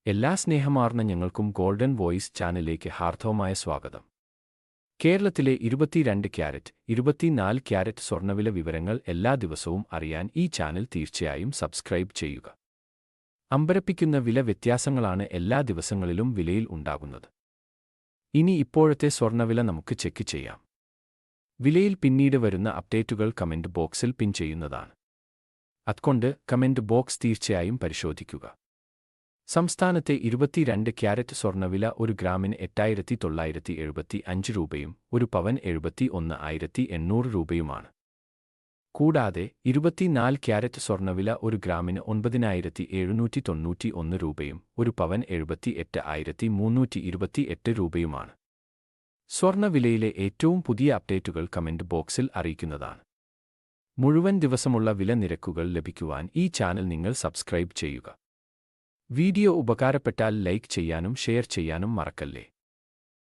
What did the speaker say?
എല്ലാ സ്നേഹമാർന്ന ഞങ്ങൾക്കും golden voice ചാനലിലേക്ക് ഹാർദവമായ സ്വാഗതം. കേരളത്തിലെ 22 ക്യാരറ്റ്, 24 ക്യാരറ്റ് സ്വർണ്ണവില വിവരങ്ങൾ എല്ലാ ദിവസവും അറിയാൻ ഈ ചാനൽ തീർച്ചയായും സബ്സ്ക്രൈബ് ചെയ്യുക. അമ്പരപ്പിക്കുന്ന വില വ്യത്യാസങ്ങളാണ് എല്ലാ ദിവസങ്ങളിലും വിലയിൽ ഉണ്ടാകുന്നത്. ഇനി ഇപ്പോഴത്തെ സ്വർണ്ണവില നമുക്ക് ചെക്ക് ചെയ്യാം. വിലയിൽ പിന്നീട് വരുന്ന അപ്ഡേറ്റുകൾ കമന്റ് ബോക്സിൽ പിൻ ചെയ്യുന്നതാണ്. അതുകൊണ്ട് കമന്റ് ബോക്സ് തീർച്ചയായും പരിശോധിക്കുക. സംസ്ഥാനത്തെ 22 ക്യാരറ്റ് സ്വർണ്ണവില ഒരു ഗ്രാമിന് 8,975 രൂപയും ഒരു പവൻ 71,800 രൂപയുമാണ്. കൂടാതെ 24 ക്യാരറ്റ് സ്വർണ്ണവില ഒരു ഗ്രാമിന് 9,791 രൂപയും ഒരു പവൻ 78,328 രൂപയുമാണ്. സ്വർണ്ണവിലയിലെ ഏറ്റവും പുതിയ അപ്ഡേറ്റുകൾ കമന്റ് ബോക്സിൽ അറിയിക്കുന്നതാണ്. മുഴുവൻ ദിവസമുള്ള വില നിരക്കുകൾ ലഭിക്കുവാൻ ഈ ചാനൽ നിങ്ങൾ സബ്സ്ക്രൈബ് ചെയ്യുക. വീഡിയോ ഉപകാരപ്പെട്ടാൽ ലൈക്ക് ചെയ്യാനും ഷെയർ ചെയ്യാനും മറക്കല്ലേ.